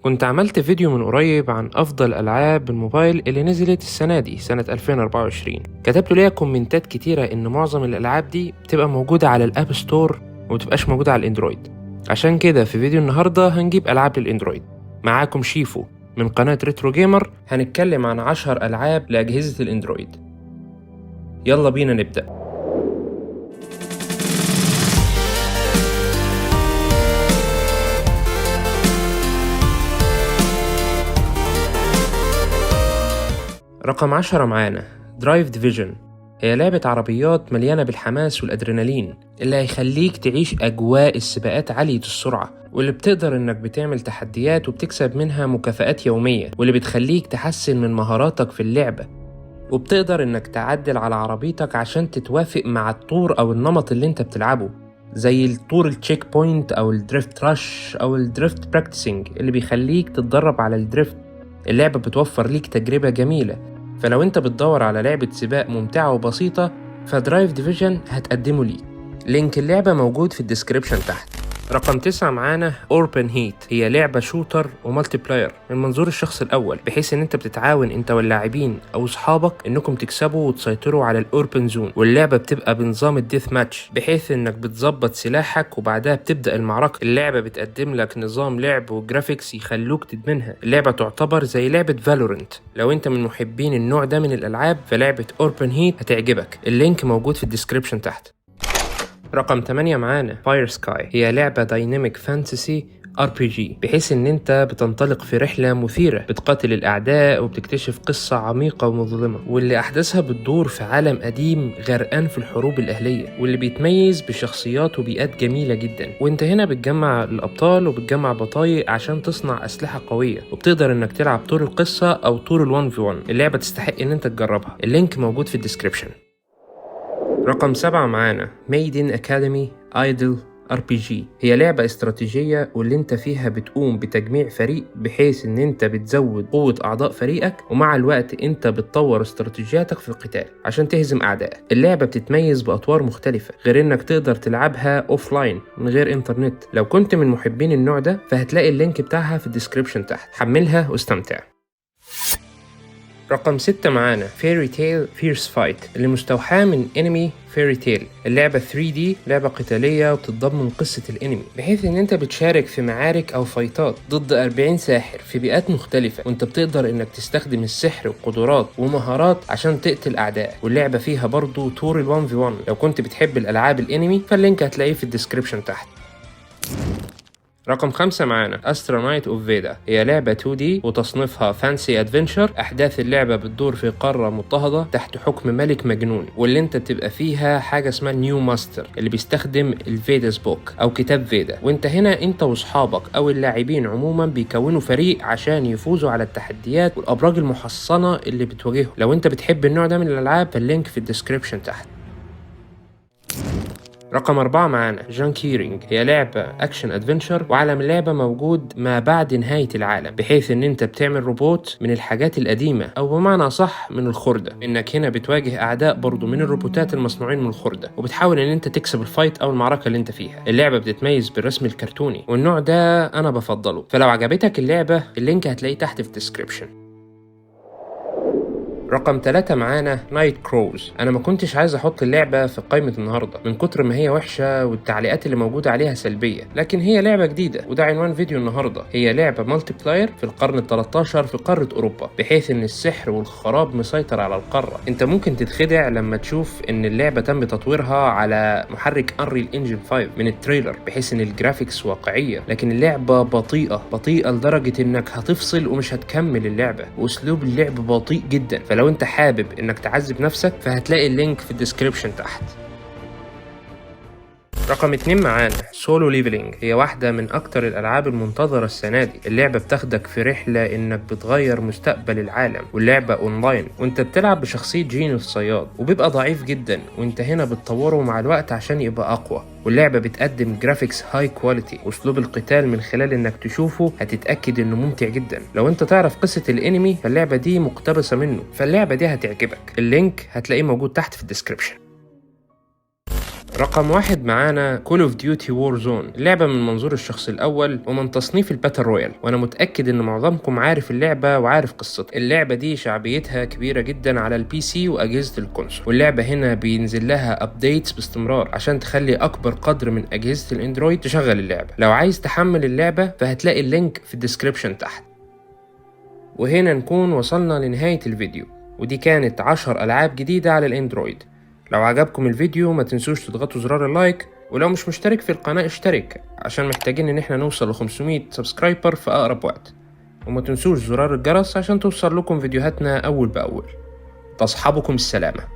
كنت عملت فيديو من قريب عن أفضل ألعاب الموبايل اللي نزلت السنة دي سنة 2024. كتبتوا ليا كومنتات كتيرة إن معظم الألعاب دي بتبقى موجودة على الأب ستور ومتبقاش موجودة على الأندرويد. عشان كده في فيديو النهاردة هنجيب ألعاب للأندرويد. معاكم شيفو من قناة ريترو جيمر، هنتكلم عن 10 ألعاب لأجهزة الأندرويد. يلا بينا نبدأ. رقم 10 معانا درايف ديفيجن. هي لعبة عربيات مليانة بالحماس والأدرينالين اللي هيخليك تعيش أجواء السباقات عالية السرعة، واللي بتقدر إنك بتعمل تحديات وبتكسب منها مكافآت يومية، واللي بتخليك تحسن من مهاراتك في اللعبة، وبتقدر إنك تعدل على عربيتك عشان تتوافق مع الطور أو النمط اللي انت بتلعبه، زي الطور التشيك بوينت أو الدريفت رش أو الدريفت براكتسينج اللي بيخليك تتدرب على الدريفت. اللعبة بتوفر ليك تجربة جميلة، فلو انت بتدور على لعبة سباق ممتعة وبسيطة فدرايف ديفيجن هتقدمه ليك. لينك اللعبة موجود في الديسكريبشن تحت. رقم 9 معانا اوربن هيت. هي لعبة شوتر ومالتي بلاير من منظور الشخص الأول، بحيث ان انت بتتعاون انت واللاعبين او اصحابك انكم تكسبوا وتسيطروا على الاوربن زون، واللعبة بتبقى بنظام الديث ماتش، بحيث انك بتظبط سلاحك وبعدها بتبدأ المعركة. اللعبة بتقدم لك نظام لعب وجرافيكس يخلوك تدمنها. اللعبة تعتبر زي لعبة فالورنت. لو انت من محبين النوع ده من الألعاب فلعبة اوربن هيت هتعجبك. اللينك موجود في الديسكريبشن تحت. رقم 8 معانا فاير سكاي. هي لعبة دايناميك فانتسي RPG، بحيث ان انت بتنطلق في رحلة مثيرة، بتقاتل الاعداء وبتكتشف قصة عميقة ومظلمة، واللي احداثها بتدور في عالم قديم غرقان في الحروب الاهلية، واللي بيتميز بشخصيات وبيئات جميلة جدا. وانت هنا بتجمع الابطال وبتجمع بطايق عشان تصنع اسلحة قوية، وبتقدر انك تلعب طور القصة او طور ال1v1. اللعبة تستحق ان انت تجربها. اللينك موجود في الديسكريبشن. رقم 7 معانا ميدن أكاديمي ايدل RPG. هي لعبة استراتيجية واللي انت فيها بتقوم بتجميع فريق، بحيث ان انت بتزود قوة اعضاء فريقك، ومع الوقت انت بتطور استراتيجياتك في القتال عشان تهزم اعدائك. اللعبة بتتميز باطوار مختلفة، غير انك تقدر تلعبها اوفلاين من غير انترنت. لو كنت من محبين النوع ده فهتلاقي اللينك بتاعها في الديسكريبشن تحت. حملها واستمتع. رقم 6 معانا فيري تيل فيرس فايت، اللي مستوحاة من انمي فيري تيل. اللعبة 3D، لعبة قتالية وبتتضمن قصة الانمي، بحيث ان انت بتشارك في معارك او فايتات ضد 40 ساحر في بيئات مختلفة، وانت بتقدر انك تستخدم السحر وقدرات ومهارات عشان تقتل اعدائك. واللعبة فيها برضو طور ال1v1. لو كنت بتحب الالعاب الانمي فاللينك هتلاقيه في الديسكريبشن تحت. رقم 5 معانا أسترونايت أوف فيدا. هي لعبة 2D وتصنيفها فانسي أدفنشر. أحداث اللعبة بتدور في قارة مضطهدة تحت حكم ملك مجنون، واللي انت بتبقى فيها حاجة اسمها نيو ماستر اللي بيستخدم الفيدا's بوك أو كتاب فيدا. وانت هنا انت واصحابك أو اللاعبين عموما بيكونوا فريق عشان يفوزوا على التحديات والأبراج المحصنة اللي بتواجههم. لو انت بتحب النوع ده من الألعاب فاللينك في الديسكريبشن تحت. رقم 4 معانا جانكيرينج. هي لعبة أكشن أدفنشر، وعالم اللعبة موجود ما بعد نهاية العالم، بحيث إن أنت بتعمل روبوت من الحاجات القديمة، أو بمعنى صح من الخردة. إنك هنا بتواجه أعداء برضو من الروبوتات المصنوعين من الخردة، وبتحاول إن أنت تكسب الفايت أو المعركة اللي أنت فيها. اللعبة بتتميز بالرسم الكرتوني، والنوع ده أنا بفضله. فلو عجبتك اللعبة اللينك هتلاقيه تحت في الديسكريبشن. رقم 3 معانا نايت كروز. انا ما كنتش عايز احط اللعبة في قائمة النهاردة من كتر ما هي وحشة والتعليقات اللي موجودة عليها سلبية، لكن هي لعبة جديدة وده عنوان فيديو النهاردة. هي لعبة مالتي بلاير في القرن ال13 في قارة اوروبا، بحيث ان السحر والخراب مسيطر على القارة. انت ممكن تتخدع لما تشوف ان اللعبة تم تطويرها على محرك انريل انجن 5 من التريلر، بحيث ان الجرافيكس واقعية، لكن اللعبة بطيئة لدرجة انك هتفصل ومش هتكمل اللعبة، واسلوب اللعب بطيء جدا. فلو انت حابب انك تعذب نفسك فهتلاقي اللينك في الديسكريبشن تحت. رقم 2 معانا سولو ليفلينج. هي واحدة من أكتر الألعاب المنتظرة السنة دي. اللعبة بتاخدك في رحلة إنك بتغير مستقبل العالم، واللعبة أونلاين، وإنت بتلعب بشخصية جين الصياد، وبيبقى ضعيف جدا وإنت هنا بتطوره مع الوقت عشان يبقى أقوى. واللعبة بتقدم جرافيكس هاي كواليتي، وأسلوب القتال من خلال إنك تشوفه هتتأكد إنه ممتع جدا. لو إنت تعرف قصة الأنمي فاللعبة دي مقتبسة منه، فاللعبة دي هتعجبك. اللينك هتلاقيه موجود تحت في الديسكريبشن. رقم 1 معانا Call of Duty Warzone، اللعبة من منظور الشخص الأول ومن تصنيف الباتل رويال، وأنا متأكد إن معظمكم عارف اللعبة وعارف قصتها. اللعبة دي شعبيتها كبيرة جدا على البي سي وأجهزة الكونسول، واللعبة هنا بينزل لها أبديتس باستمرار عشان تخلي أكبر قدر من أجهزة الأندرويد تشغل اللعبة. لو عايز تحمل اللعبة فهتلاقي اللينك في الديسكريبشن تحت. وهنا نكون وصلنا لنهاية الفيديو، ودي كانت 10 ألعاب جديدة على الأندرويد. لو عجبكم الفيديو ما تنسوش تضغطوا زرار اللايك، ولو مش مشترك في القناة اشترك عشان محتاجين ان احنا نوصل ل 500 سبسكرايبر في اقرب وقت، وما تنسوش زرار الجرس عشان توصل لكم فيديوهاتنا اول باول. تصحبكم السلامة.